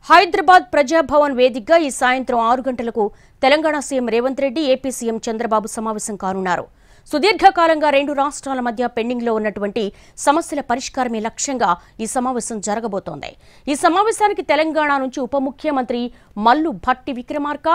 హైదరాబాద్ ప్రజాభవన్ వేదికగా ఈ సాయంత్రం 6 గంటలకు Telangana CM Revanth Reddy, AP CM Chandrababu సమావేశం కానున్నారు. సుదీర్ఘకాలంగా రెండు రాష్ట్రాల మధ్య పెండింగ్ లో ఉన్నటువంటి సమస్యల పరిష్కారమే లక్ష్యంగా ఈ సమావేశం జరగబోతోంది. ఈ సమావేశానికి తెలంగాణ నుంచి ఉప ముఖ్యమంత్రి మల్లు భట్టి విక్రమార్క,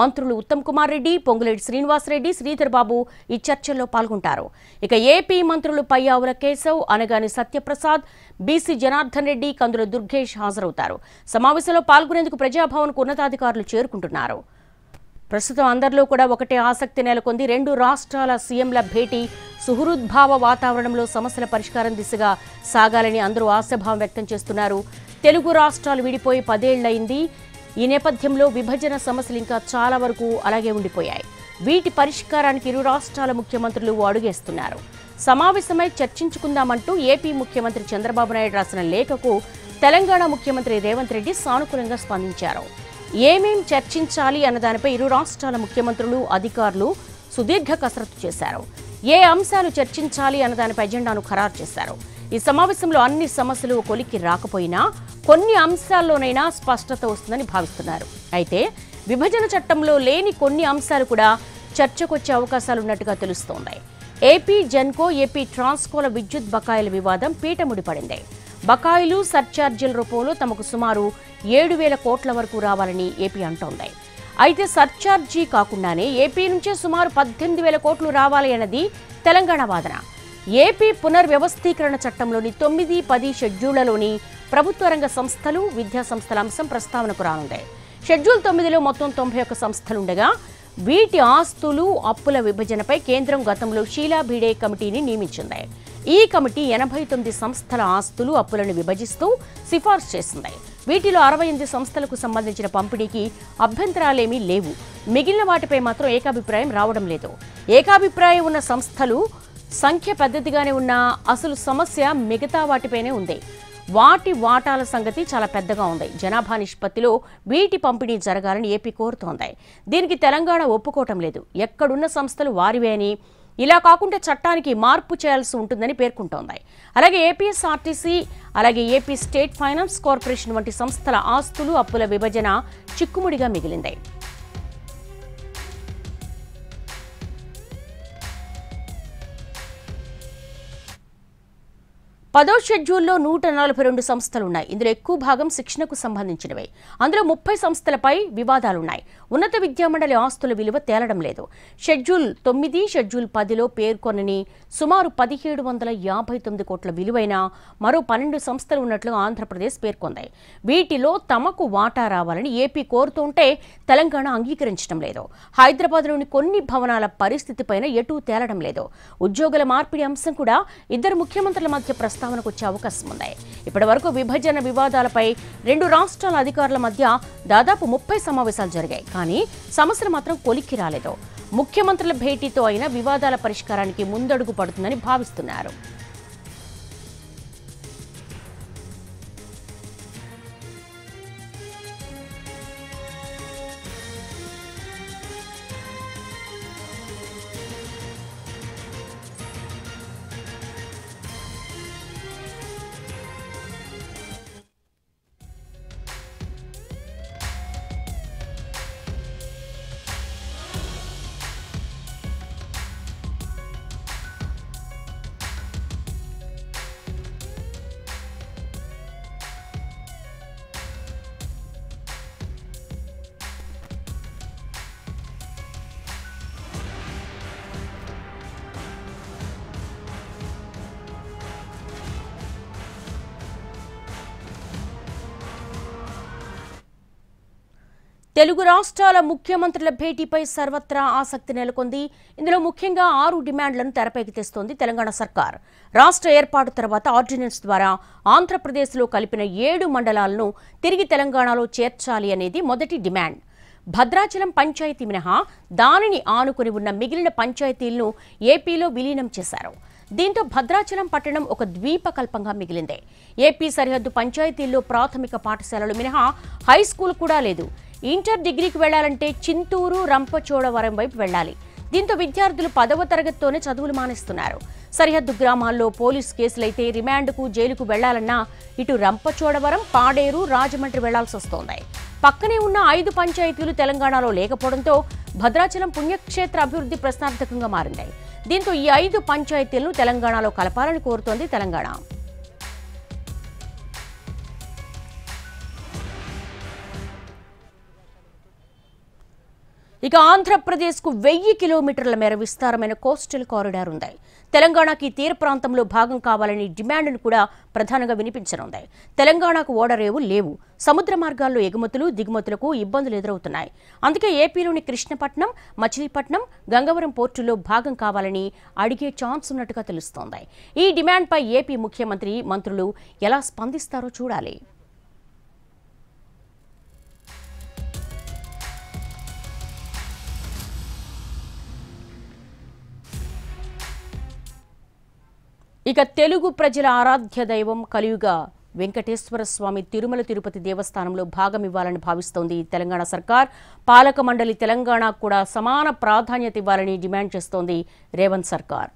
మంత్రులు ఉత్తమ్ కుమార్ రెడ్డి, పొంగులేటి శ్రీనివాస్ రెడ్డి, శ్రీధర్ బాబు ఈ చర్చల్లో పాల్గొంటారు. ఇక ఏపీ మంత్రులు పయ్యావుల కేశవ్, అనగాని సత్యప్రసాద్, బీసీ జనార్దన్ రెడ్డి, కందుల దుర్గేష్ హాజరవుతారు. సమావేశంలో పాల్గొనేందుకు ప్రజాభవన్కు ఉన్నతాధికారులు చేరుకుంటున్నారు. ప్రస్తుతం అందరిలో కూడా ఒకటే ఆసక్తి నెలకొంది. రెండు రాష్ట్రాల సీఎంల భేటీ సుహృద్భావ వాతావరణంలో సమస్యల పరిష్కారం దిశగా సాగాలని అందరూ ఆశాభావం వ్యక్తం చేస్తున్నారు. తెలుగు రాష్ట్రాలు విడిపోయి 10 ఏళ్లయింది. ఈ నేపథ్యంలో విభజన సమస్యలు ఇంకా చాలా వరకు అలాగే ఉండిపోయాయి. వీటి పరిష్కారానికి ఇరు రాష్ట్రాల ముఖ్యమంత్రులు అడుగేస్తున్నారు. సమావేశమై చర్చించుకుందామంటూ ఏపీ ముఖ్యమంత్రి చంద్రబాబు నాయుడు రాసిన లేఖకు తెలంగాణ ముఖ్యమంత్రి రేవంత్ రెడ్డి సానుకూలంగా స్పందించారు. ఏమేం చర్చించాలి అన్న దానిపై ఇరు రాష్ట్రాల ముఖ్యమంత్రులు, అధికారులు సుదీర్ఘ కసరత్తు చేశారు. ఏ అంశాలు చర్చించాలి అన్న దానిపై ఎజెండాను ఖరారు చేశారు. ఈ సమావేశంలో అన్ని సమస్యలు కొలిక్కి రాకపోయినా కొన్ని అంశాల్లోనైనా స్పష్టత వస్తుందని భావిస్తున్నారు. అయితే విభజన చట్టంలో లేని కొన్ని అంశాలు కూడా చర్చకొచ్చే అవకాశాలున్నట్టుగా తెలుస్తోంది. ఏపీ జెన్కో, ఏపీ ట్రాన్స్కోల విద్యుత్ బకాయిల వివాదం పీటముడిపడింది. బకాయిలు, సర్ఛార్జీల రూపంలో తమకు సుమారు 7,000 కోట్ల వరకు రావాలని ఏపీ అంటోంది. అయితే సర్ఛార్జీ కాకుండానే ఏపీ నుంచే సుమారు 18,000 కోట్లు రావాలి అన్నది తెలంగాణ వాదన. ఏపీ పునర్వ్యవస్థీకరణ చట్టంలోని 9, 10 షెడ్యూళ్లలోని ప్రభుత్వ రంగ సంస్థలు, విద్యా సంస్థల అంశం ప్రస్తావనకు రానుంది. షెడ్యూల్ 9లో మొత్తం 91 సంస్థలుండగా వీటి ఆస్తులు, అప్పుల విభజనపై కేంద్రం గతంలో షీలా భిడే కమిటీని నియమించింది. ఈ కమిటీ 89 సంస్థల ఆస్తులు, అప్పులను విభజిస్తూ సిఫార్సు చేసింది. వీటిలో 68 సంస్థలకు సంబంధించిన పంపిణీకి అభ్యంతరాలేమీ లేవు. మిగిలిన వాటిపై మాత్రం ఏకాభిప్రాయం రావడం లేదు. ఏకాభిప్రాయం ఉన్న సంస్థలు సంఖ్య పెద్దదిగానే ఉన్న అసలు సమస్య మిగతా వాటిపైనే ఉంది. వాటి వాటాల సంగతి చాలా పెద్దగా ఉంది. జనాభా నిష్పత్తిలో వీటి పంపిణీ జరగాలని ఏపీ కోరుతోంది. దీనికి తెలంగాణ ఒప్పుకోవటం లేదు. ఎక్కడున్న సంస్థలు వారివే అని, ఇలా కాకుండా చట్టానికి మార్పు చేయాల్సి ఉంటుందని పేర్కొంటోంది. అలాగే ఏపీఎస్ఆర్టీసీ, అలాగే ఏపీ స్టేట్ ఫైనాన్స్ కార్పొరేషన్ వంటి సంస్థల ఆస్తులు, అప్పుల విభజన చిక్కుముడిగా మిగిలింది. పదో షెడ్యూల్లో 142 సంస్థలున్నాయి. ఇందులో ఎక్కువ భాగం శిక్షణకు సంబంధించినవే. అందులో 30 సంస్థలపై వివాదాలున్నాయి. ఉన్నత విద్యామండలి ఆస్తుల విలువ తేలడం లేదు. షెడ్యూల్ 9, షెడ్యూల్ 10లో పేర్కొనని సుమారు 1,759 కోట్ల విలువైన మరో 12 సంస్థలు ఉన్నట్లు ఆంధ్రప్రదేశ్ పేర్కొంది. వీటిలో తమకు వాటా రావాలని ఏపీ కోరుతుంటే తెలంగాణ అంగీకరించడం లేదు. హైదరాబాద్లోని కొన్ని భవనాల పరిస్థితిపైన ఎటూ తేలడం లేదు. ఉద్యోగుల మార్పిడి అంశం కూడా ఇద్దరు ముఖ్యమంత్రుల మధ్య ప్రస్తావనకు వచ్చే అవకాశం ఉంది. ఇప్పటి వరకు విభజన వివాదాలపై రెండు రాష్ట్రాల అధికారుల మధ్య దాదాపు 30 సమావేశాలు జరిగాయి. కానీ సమస్యలు మాత్రం కొలిక్కి రాలేదు. ముఖ్యమంత్రుల భేటీతో అయినా వివాదాల పరిష్కారానికి ముందడుగు పడుతుందని భావిస్తున్నారు. తెలుగు రాష్ట్రాల ముఖ్యమంత్రుల భేటీపై సర్వత్రా ఆసక్తి నెలకొంది. ఇందులో ముఖ్యంగా 6 డిమాండ్లను తెరపైకి తెస్తోంది తెలంగాణ సర్కార్. రాష్ట్ర ఏర్పాటు తర్వాత ఆర్డినెన్స్ ద్వారా ఆంధ్రప్రదేశ్లో కలిపిన 7 మండలాలను తిరిగి తెలంగాణలో చేర్చాలి అనేది మొదటి డిమాండ్. భద్రాచలం పంచాయతీ మినహా దానిని ఆనుకుని ఉన్న మిగిలిన పంచాయతీలను ఏపీలో విలీనం చేశారు. దీంతో భద్రాచలం పట్టణం ఒక ద్వీపకల్పంగా మిగిలింది. ఏపీ సరిహద్దు పంచాయతీల్లో ప్రాథమిక పాఠశాలలు మినహా హైస్కూల్ కూడా లేదు. ఇంటర్, డిగ్రీకి వెళ్లాలంటే చింతూరు, రంపచోడవరం వైపు వెళ్లాలి. దీంతో విద్యార్థులు 10వ తరగతితోనే చదువులు మానేస్తున్నారు. సరిహద్దు గ్రామాల్లో పోలీస్ కేసులైతే రిమాండ్కు జైలుకు వెళ్లాలన్నా ఇటు రంపచోడవరం, పాడేరు, రాజమండ్రి వెళ్లాల్సి వస్తోంది. పక్కనే ఉన్న 5 పంచాయతీలు తెలంగాణలో లేకపోవడంతో భద్రాచలం పుణ్యక్షేత్ర అభివృద్ధి ప్రశ్నార్థకంగా మారింది. దీంతో ఈ 5 పంచాయతీలను తెలంగాణలో కలపాలని కోరుతోంది తెలంగాణ. ఇక ఆంధ్రప్రదేశ్కు 1000 కిలోమీటర్ల మేర విస్తారమైన కోస్టల్ కారిడార్ ఉంది. తెలంగాణకి తీర ప్రాంతంలో భాగం కావాలని డిమాండ్ను కూడా ప్రధానంగా వినిపించనుంది. తెలంగాణకు ఓడరేవు లేవు. సముద్ర మార్గాల్లో ఎగుమతులు, దిగుమతులకు ఇబ్బందులు ఎదురవుతున్నాయి. అందుకే ఏపీలోని కృష్ణపట్నం, మచిలీపట్నం, గంగవరం పోర్టుల్లో భాగం కావాలని అడిగే ఛాన్స్ ఉన్నట్టుగా తెలుస్తోంది. ఈ డిమాండ్పై ఏపీ ముఖ్యమంత్రి, మంత్రులు ఎలా స్పందిస్తారో చూడాలి. ఇక తెలుగు ప్రజల ఆరాధ్య దైవం కలియుగ వెంకటేశ్వర స్వామి తిరుమల తిరుపతి దేవస్థానంలో భాగం ఇవ్వాలని భావిస్తోంది తెలంగాణ సర్కార్. పాలక మండలి తెలంగాణకు కూడా సమాన ప్రాధాన్యత ఇవ్వాలని డిమాండ్ చేస్తోంది రేవంత్ సర్కార్.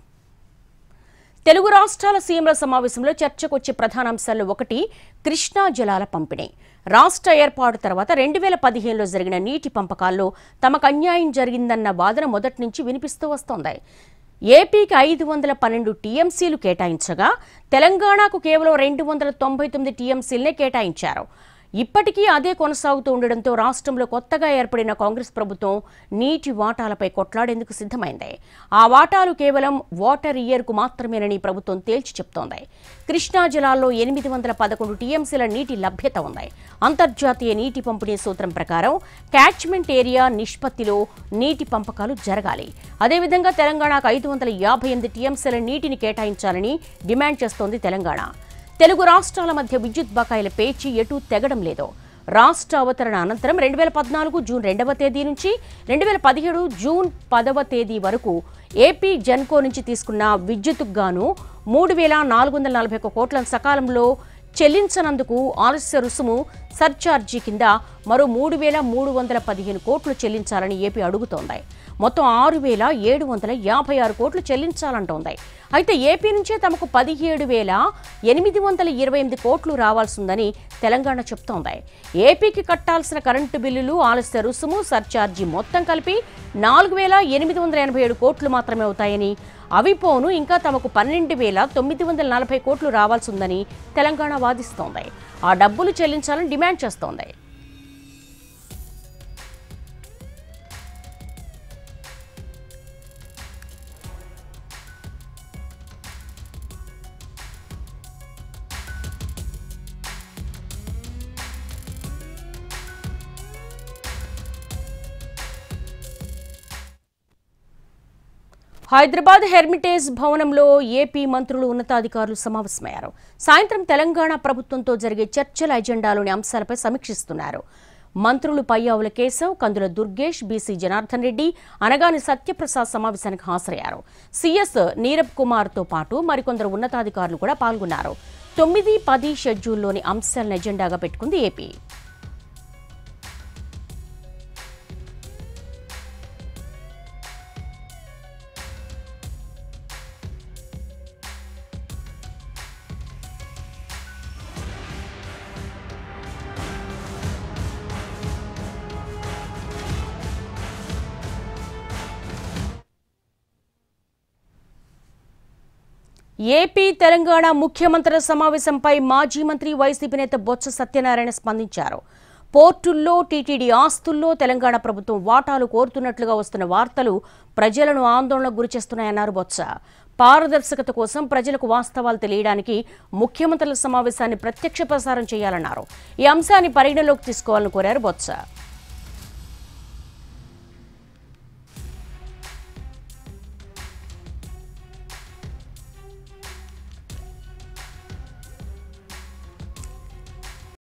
తెలుగు రాష్ట్రాల సీఎంల సమావేశంలో చర్చకొచ్చే ప్రధాన అంశాల్లో ఒకటి కృష్ణా జలాల పంపిణీ. రాష్ట్ర ఏర్పాటు తర్వాత 2015లో జరిగిన నీటి పంపకాల్లో తమకు అన్యాయం జరిగిందన్న వాదన మొదటి నుంచి వినిపిస్తూ వస్తోంది. ఏపీకి 512 టీఎంసీలు కేటాయించగా తెలంగాణకు కేవలం 299 టీఎంసీలనే కేటాయించారు. ఇప్పటికీ అదే కొనసాగుతూ ఉండడంతో రాష్ట్రంలో కొత్తగా ఏర్పడిన కాంగ్రెస్ ప్రభుత్వం నీటి వాటాలపై కొట్లాడేందుకు సిద్ధమైంది. ఆ వాటాలు కేవలం వాటర్ ఇయర్కు మాత్రమేనని ప్రభుత్వం తేల్చి చెప్తోంది. కృష్ణా జలాల్లో 811 టీఎంసీల నీటి లభ్యత ఉంది. అంతర్జాతీయ నీటి పంపిణీ సూత్రం ప్రకారం క్యాచ్మెంట్ ఏరియా నిష్పత్తిలో నీటి పంపకాలు జరగాలి. అదేవిధంగా తెలంగాణకు 558 టీఎంసీల నీటిని కేటాయించాలని డిమాండ్ చేస్తోంది తెలంగాణ. తెలుగు రాష్ట్రాల మధ్య విద్యుత్ బకాయిల పేచీ ఎటూ తెగడం లేదు. రాష్ట్ర అవతరణ అనంతరం 2014 జూన్ 2వ తేదీ నుంచి 2017 జూన్ 10వ తేదీ వరకు ఏపీ జెన్కో నుంచి తీసుకున్న విద్యుత్కు గాను 3,441 కోట్లను సకాలంలో చెల్లించనందుకు ఆలస్య రుసుము సర్ఛార్జీ కింద మరో 3,315 కోట్లు చెల్లించాలని ఏపీ అడుగుతోంది. మొత్తం 6,756 కోట్లు చెల్లించాలంటోంది. అయితే ఏపీ నుంచే తమకు 17,828 కోట్లు రావాల్సిందని తెలంగాణ చెప్తోంది. ఏపీకి కట్టాల్సిన కరెంటు బిల్లులు, ఆలస్య రుసుము, సర్ఛార్జీ మొత్తం కలిపి 4,887 కోట్లు మాత్రమే అవుతాయని, అవి పోను ఇంకా తమకు 12,940 కోట్లు రావాల్సిందని తెలంగాణ వాదిస్తోంది. ఆ డబ్బులు చెల్లించాలని డిమాండ్ చేస్తోంది. హైదరాబాద్ హెర్మిటేజ్ భవనంలో ఏపీ మంత్రులు, ఉన్నతాధికారులు సమావేశమయ్యారు. సాయంత్రం తెలంగాణ ప్రభుత్వంతో జరిగే చర్చల ఎజెండాలోని అంశాలపై సమీక్షిస్తున్నారు. మంత్రులు పయ్యావుల కేశవ్, కందుల దుర్గేష్, బీసీ జనార్దన్ రెడ్డి, అనగాని సత్యప్రసాద్ సమావేశానికి హాజరయ్యారు. సీఎస్ నీరబ్ కుమార్తో పాటు మరికొందరు ఉన్నతాధికారులు కూడా పాల్గొన్నారు. 9, 10 షెడ్యూల్లోని అంశాలను ఎజెండాగా పెట్టుకుంది ఏపీ. ఏపీ తెలంగాణ ముఖ్యమంత్రుల సమావేశంపై మాజీ మంత్రి వైసీపీ నేత బొత్స సత్యనారాయణ స్పందించారు. పోర్టుల్లో, టీటీడీ ఆస్తుల్లో తెలంగాణ ప్రభుత్వం వాటాలు కోరుతున్నట్లుగా వస్తున్న వార్తలు ప్రజలను ఆందోళనకు గురిచేస్తున్నాయన్నారు బొత్స. పారదర్శకత కోసం ప్రజలకు వాస్తవాలు తెలియడానికి ముఖ్యమంత్రుల సమావేశాన్ని ప్రత్యక్ష ప్రసారం చేయాలన్నారు. ఈ అంశాన్ని పరిగణలోకి తీసుకోవాలని కోరారు బొత్స.